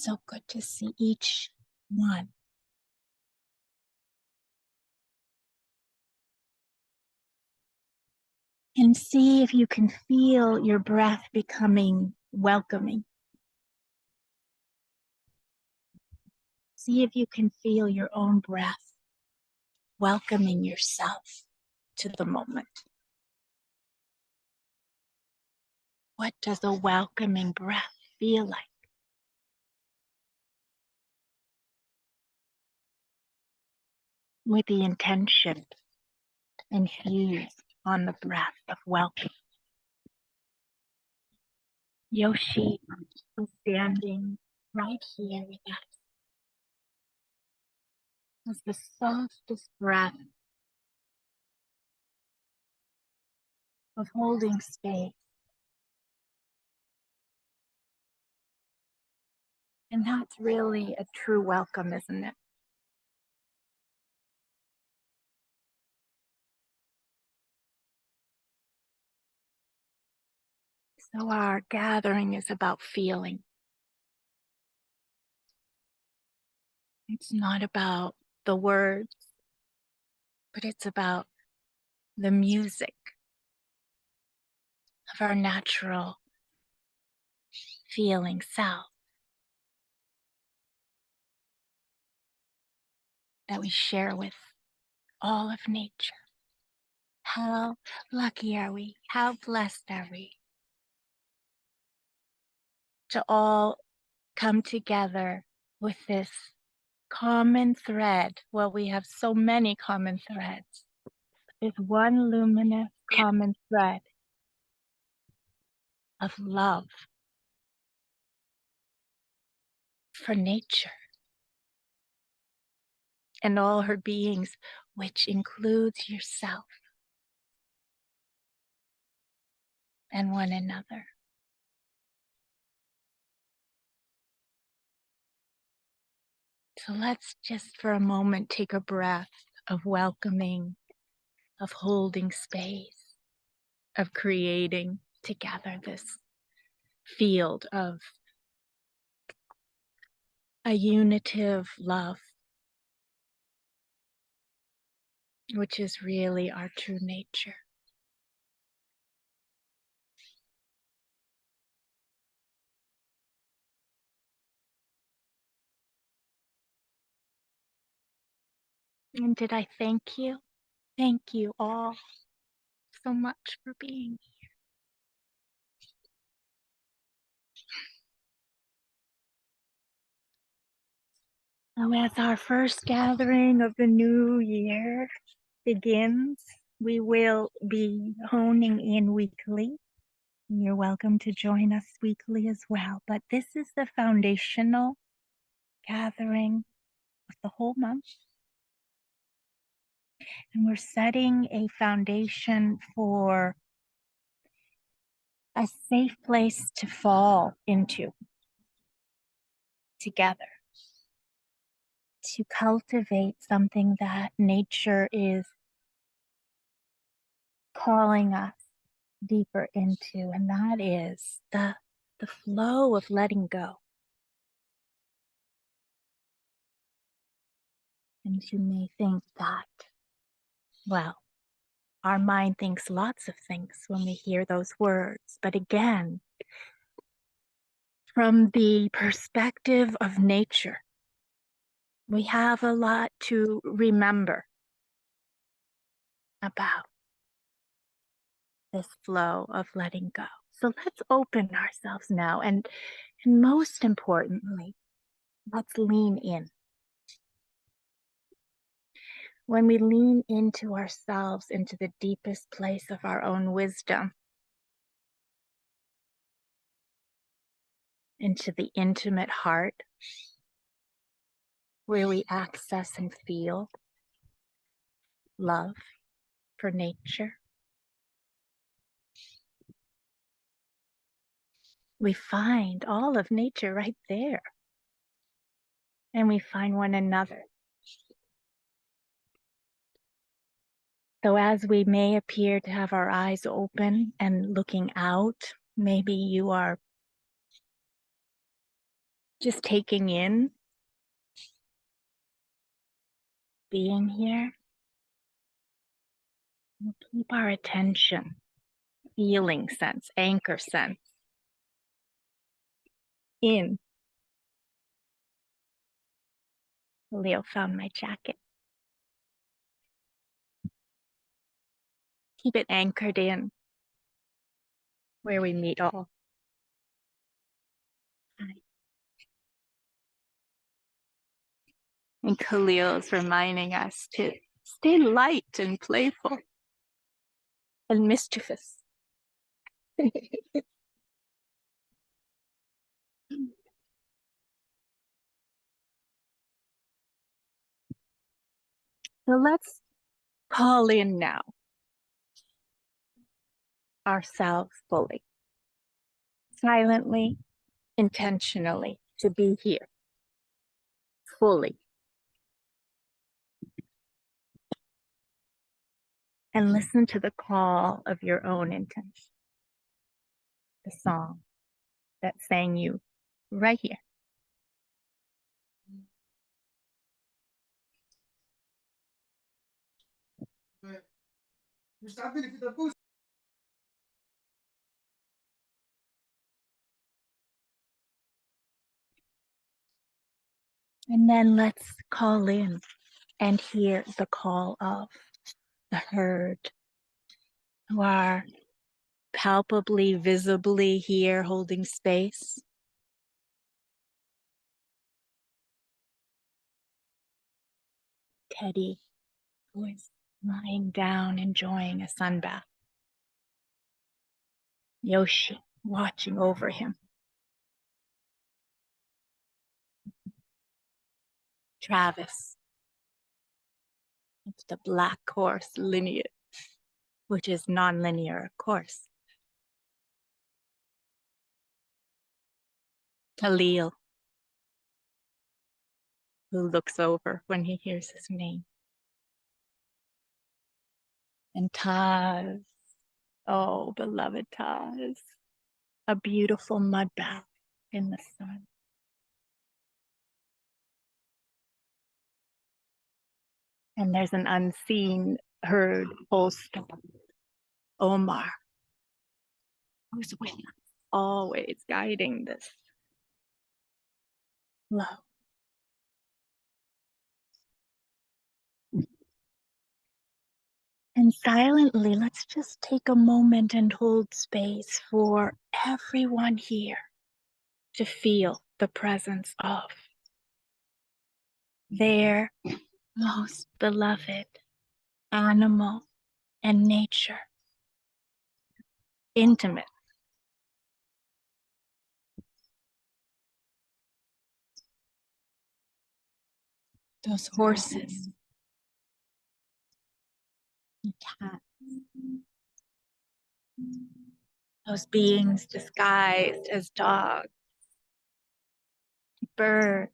so good to see each one. And see if you can feel your breath becoming welcoming. See if you can feel your own breath welcoming yourself to the moment. What does a welcoming breath feel like? With the intention infused on the breath of welcome. Yoshi is standing right here with us as the softest breath of holding space. And that's really a true welcome, isn't it? So our gathering is about feeling. It's not about the words, but it's about the music of our natural feeling self that we share with all of nature. How lucky are we? How blessed are we to all come together with this common thread? Well, we have so many common threads. This one luminous common thread of love for nature and all her beings, which includes yourself and one another. So let's just for a moment take a breath of welcoming, of holding space, of creating together this field of a unitive love, which is really our true nature. And did I thank you? Thank you all so much for being here. So as our first gathering of the new year begins, we will be honing in weekly. You're welcome to join us weekly as well. But this is the foundational gathering of the whole month. And we're setting a foundation for a safe place to fall into together, to cultivate something that nature is calling us deeper into, and that is the flow of letting go. And you may think that, well, our mind thinks lots of things when we hear those words, but again, from the perspective of nature, we have a lot to remember about this flow of letting go. So let's open ourselves now, and most importantly, let's lean in. When we lean into ourselves, into the deepest place of our own wisdom, into the intimate heart, where we access and feel love for nature, we find all of nature right there. And we find one another. So as we may appear to have our eyes open and looking out, maybe you are Just taking in, being here. We'll keep our attention, feeling sense, anchor sense in. Leo found my jacket. Keep it anchored in where we meet all. And Khalil's reminding us to stay light and playful and mischievous. So let's call in now ourselves fully, silently, intentionally, to be here fully. And listen to the call of your own intention, the song that sang you right here. And then let's call in and hear the call of the herd who are palpably, visibly here holding space. Teddy, who is lying down enjoying a sunbath. Yoshi watching over him. Travis, it's the black horse lineage, which is non-linear, of course. Khalil, who looks over when he hears his name. And Taz, oh, beloved Taz, a beautiful mud bath in the sun. And there's an unseen herd full stop. Omar, who's with us, always guiding this love. And silently, let's just take a moment and hold space for everyone here to feel the presence of their most beloved animal and nature. Intimate. Those horses and cats. Those beings disguised as dogs. Birds.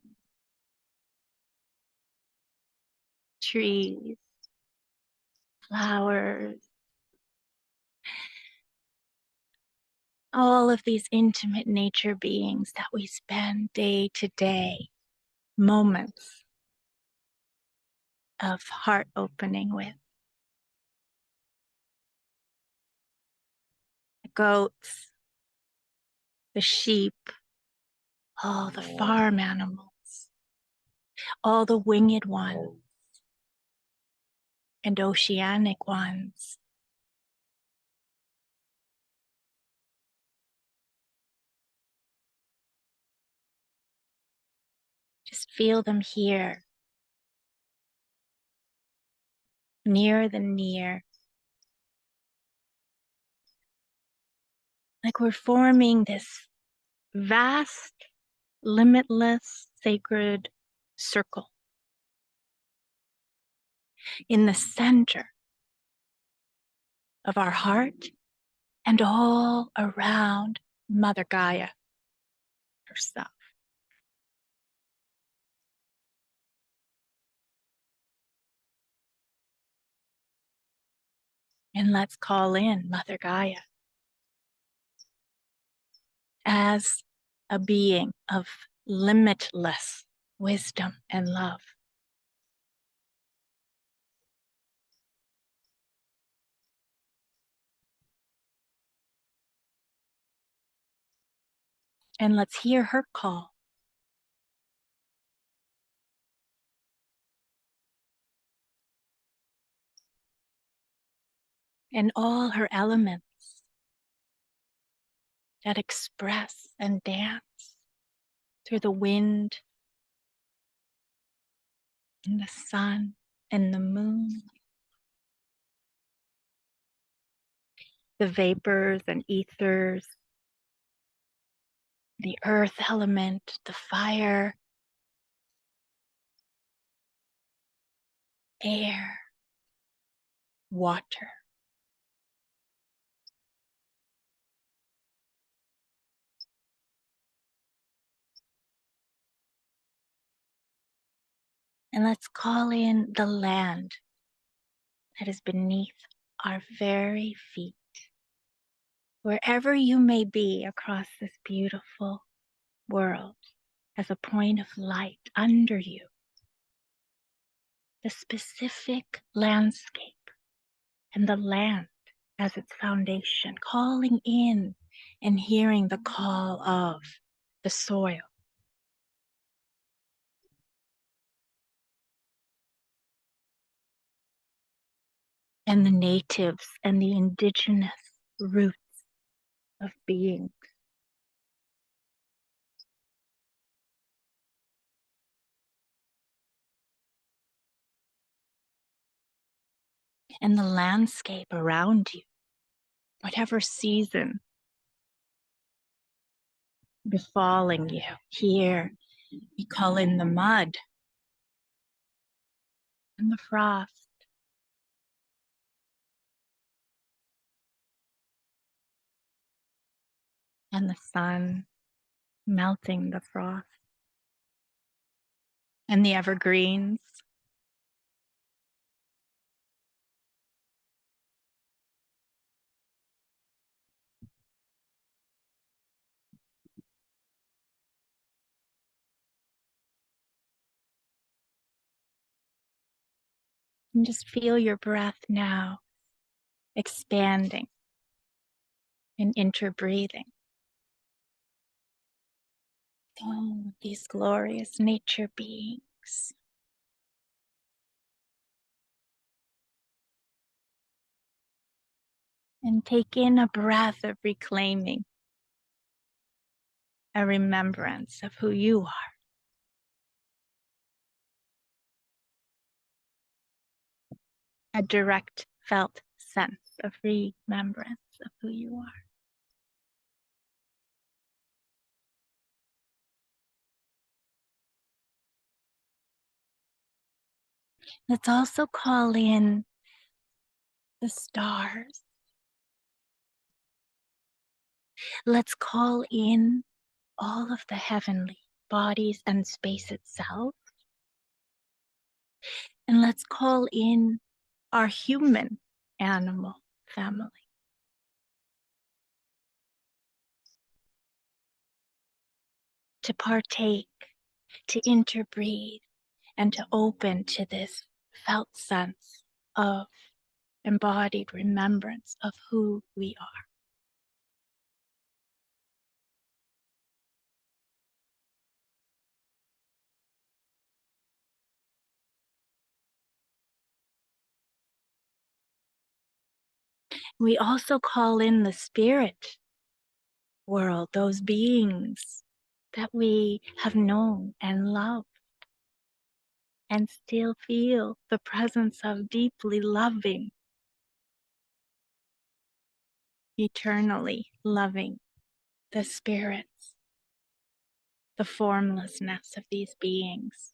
Trees. Flowers. All of these intimate nature beings that we spend day to day, moments of heart opening with. The goats, the sheep, all the farm animals, all the winged ones and oceanic ones. Just feel them here, nearer than near. Like we're forming this vast, limitless, sacred circle in the center of our heart and all around Mother Gaia herself. And let's call in Mother Gaia as a being of limitless wisdom and love. And let's hear her call. And all her elements that express and dance through the wind and the sun and the moon, the vapors and ethers, the earth element, the fire, air, water. And let's call in the land that is beneath our very feet. Wherever you may be across this beautiful world, as a point of light under you, the specific landscape and the land as its foundation, calling in and hearing the call of the soil. And the natives and the indigenous roots of being. And the landscape around you, whatever season befalling you. Here, we call in the mud and the frost. And the sun melting the frost. And the evergreens. And just feel your breath now expanding and interbreathing. Oh, these glorious nature beings. And take in a breath of reclaiming, a remembrance of who you are. A direct felt sense of remembrance of who you are. Let's also call in the stars. Let's call in all of the heavenly bodies and space itself. And let's call in our human animal family. To partake, to interbreathe, and to open to this felt sense of embodied remembrance of who we are. We also call in the spirit world, those beings that we have known and loved and still feel the presence of deeply loving, eternally loving the spirits, the formlessness of these beings.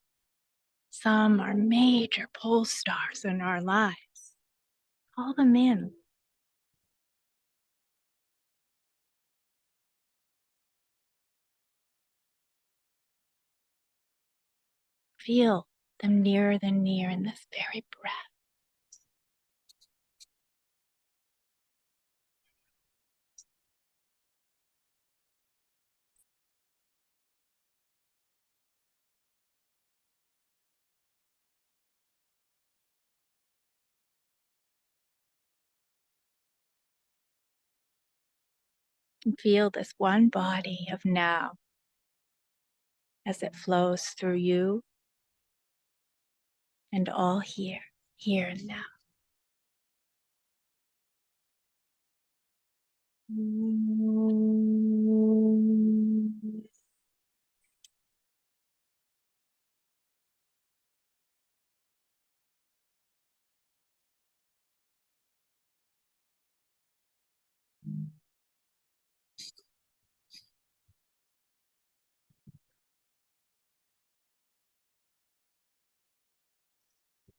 Some are major pole stars in our lives. Call them in. Feel them nearer than near in this very breath. And feel this one body of now as it flows through you and all here, here and now.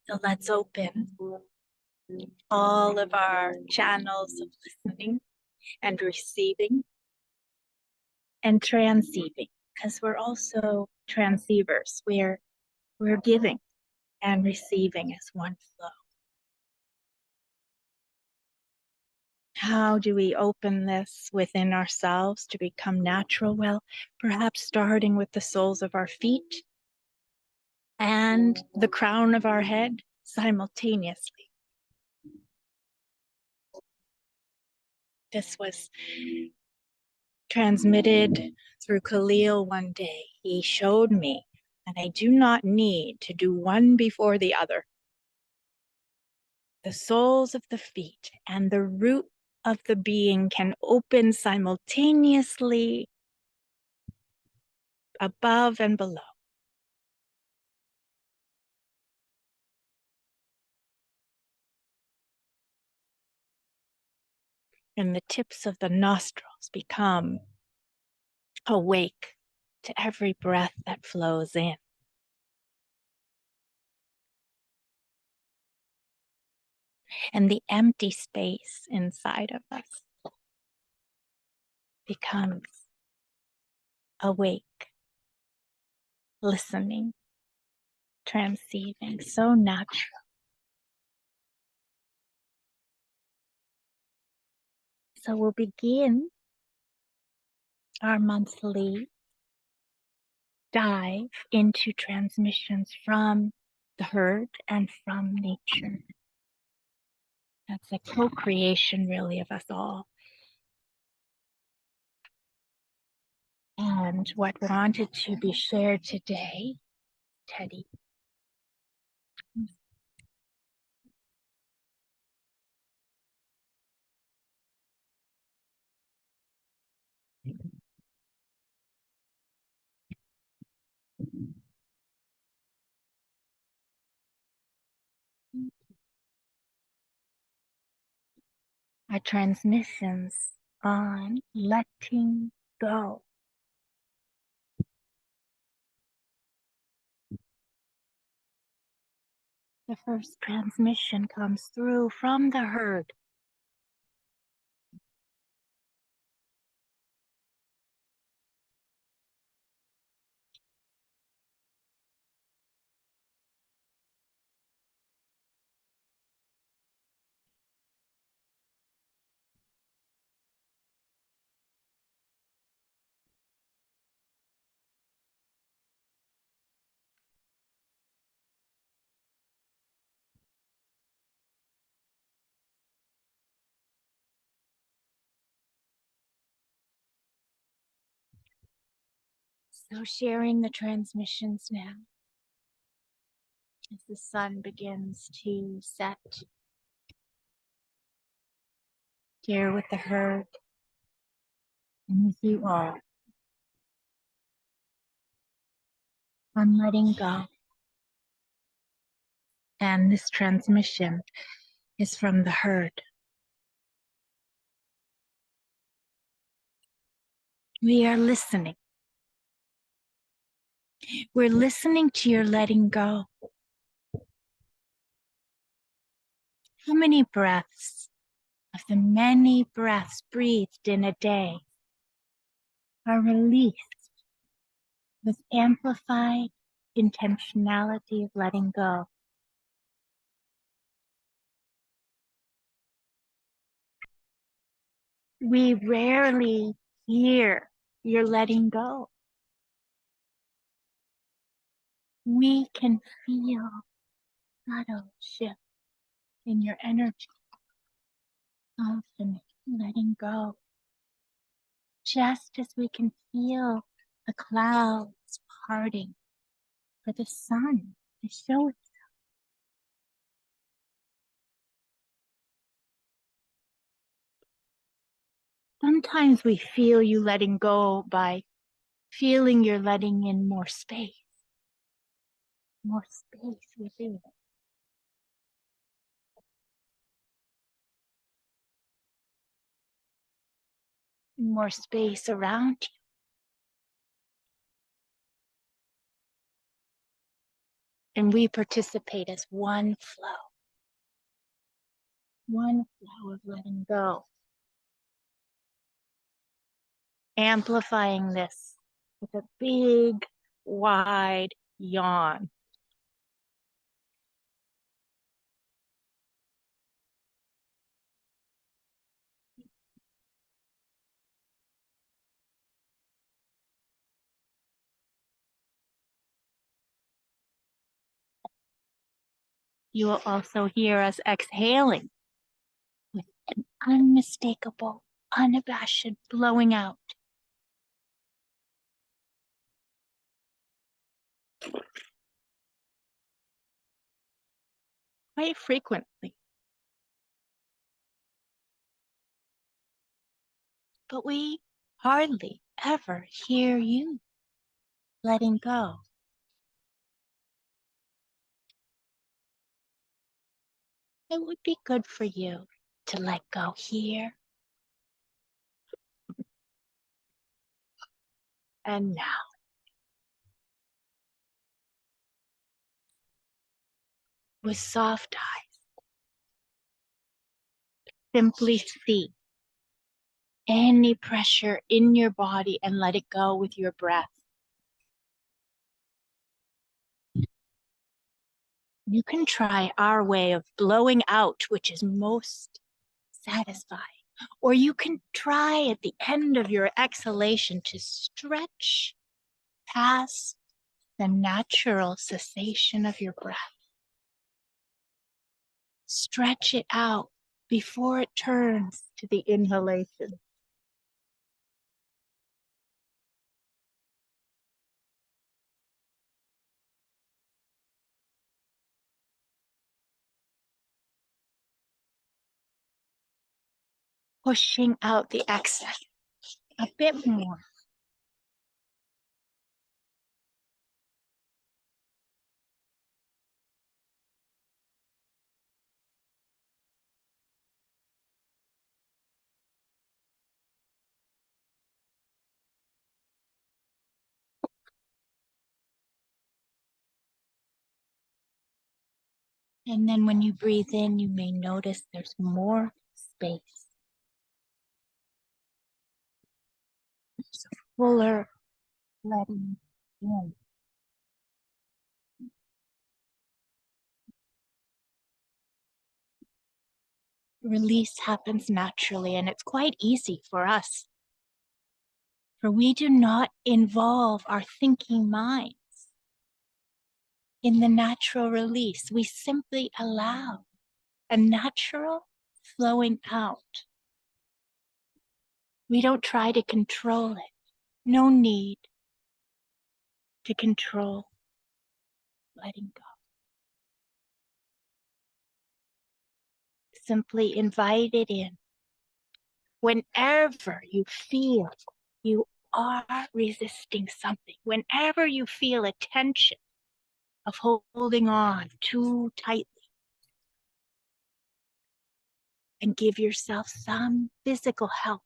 So let's open all of our channels of listening and receiving and transceiving, because we're also transceivers. We're giving and receiving as one flow. How do we open this within ourselves to become natural? Well, perhaps starting with the soles of our feet and the crown of our head simultaneously. This was transmitted through Khalil one day. He showed me that I do not need to do one before the other. The soles of the feet and the root of the being can open simultaneously above and below. And the tips of the nostrils become awake to every breath that flows in. And the empty space inside of us becomes awake, listening, transceiving, so natural. So we'll begin our monthly dive into transmissions from the herd and from nature. That's a co-creation, really, of us all. And what wanted to be shared today, Teddy, our transmissions on letting go. The first transmission comes through from the herd. So sharing the transmissions now as the sun begins to set here with the herd and with you all on letting go. And this transmission is from the herd. We are listening. We're listening to your letting go. How many breaths of the many breaths breathed in a day are released with amplified intentionality of letting go? We rarely hear your letting go. We can feel subtle shift in your energy of the letting go. just as we can feel the clouds parting for the sun to show itself. Sometimes we feel you letting go by feeling you're letting in more space within it. More space around you. And we participate as one flow of letting go. Amplifying this with a big, wide yawn. You will also hear us exhaling with an unmistakable, unabashed blowing out. Quite frequently. But we hardly ever hear you letting go. It would be good for you to let go here and now. With soft eyes, simply see any pressure in your body and let it go with your breath. You can try our way of blowing out, which is most satisfying. Or you can try at the end of your exhalation to stretch past the natural cessation of your breath. Stretch it out before it turns to the inhalation. Pushing out the excess a bit more. And then when you breathe in, you may notice there's more space. There's a fuller letting in. Release happens naturally, and it's quite easy for us. For we do not involve our thinking minds in the natural release. We simply allow a natural flowing out. We don't try to control it. No need to control letting go. Simply invite it in. Whenever you feel you are resisting something, whenever you feel a tension of holding on too tightly, and give yourself some physical help,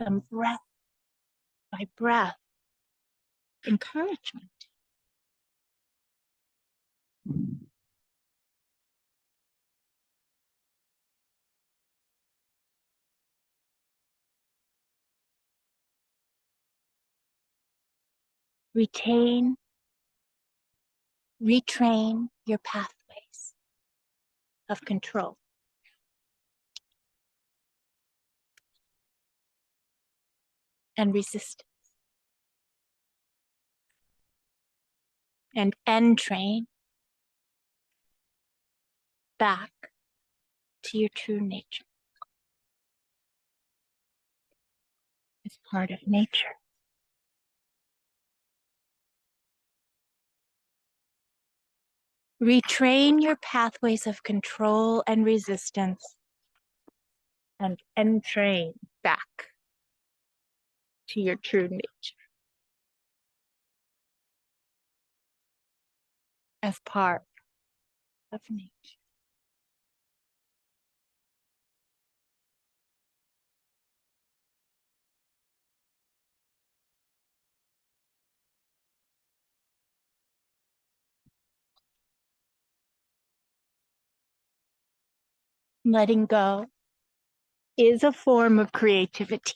some breath by breath encouragement. Retrain your pathways of control. And resistance. And entrain back to your true nature. as part of nature. Retrain your pathways of control and resistance and entrain back to your true nature as part of nature. Letting go is a form of creativity.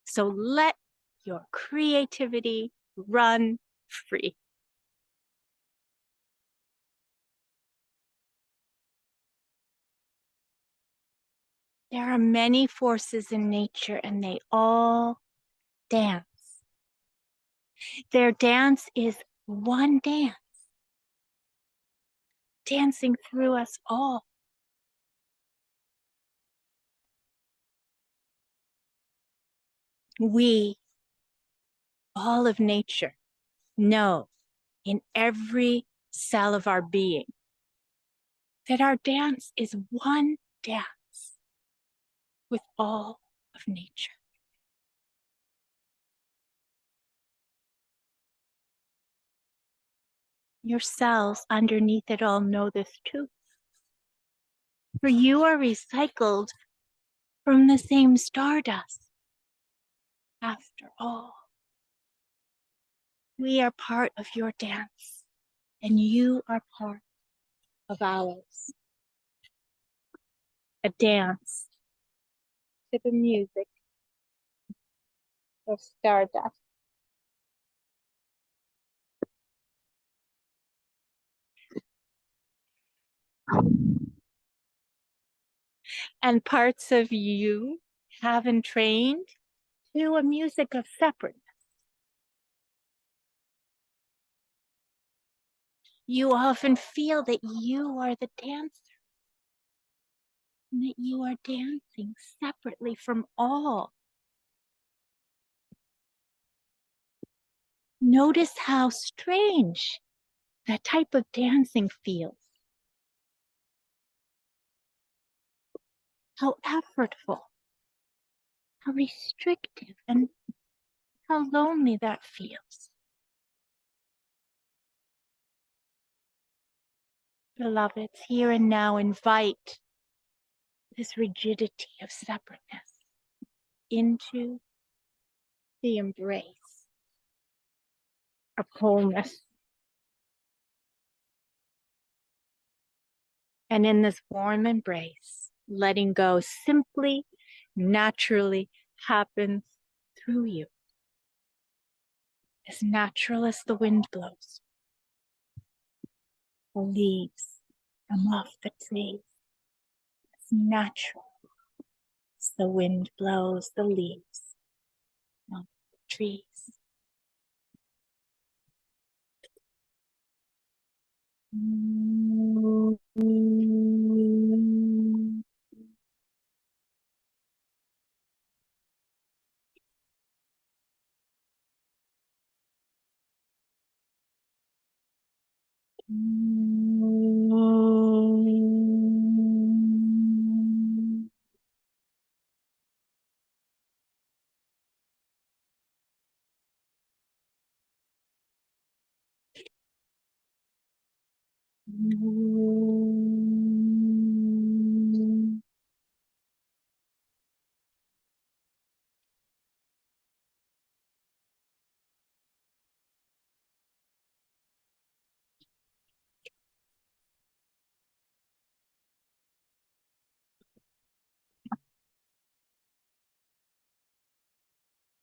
So let your creativity run free. There are many forces in nature and they all dance. Their dance is one dance, dancing through us all. We, all of nature, know in every cell of our being that our dance is one dance with all of nature. Your cells underneath it all know this too. For you are recycled from the same stardust. After all, we are part of your dance, and you are part of ours. A dance to the music of stardust. And parts of you have entrained to a music of separateness. You often feel that you are the dancer, and that you are dancing separately from all. Notice how strange that type of dancing feels. How effortful, how restrictive, and how lonely that feels. Beloveds, here and now invite this rigidity of separateness into the embrace of wholeness. And in this warm embrace, letting go simply, naturally happens through you, as natural as the wind blows. The leaves come off the trees. It's natural as the wind blows the leaves off the trees.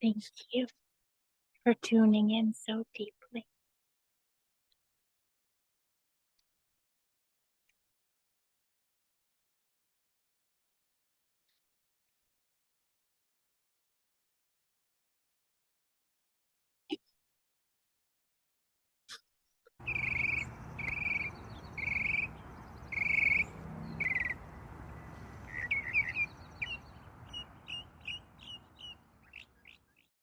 Thank you for tuning in so deeply.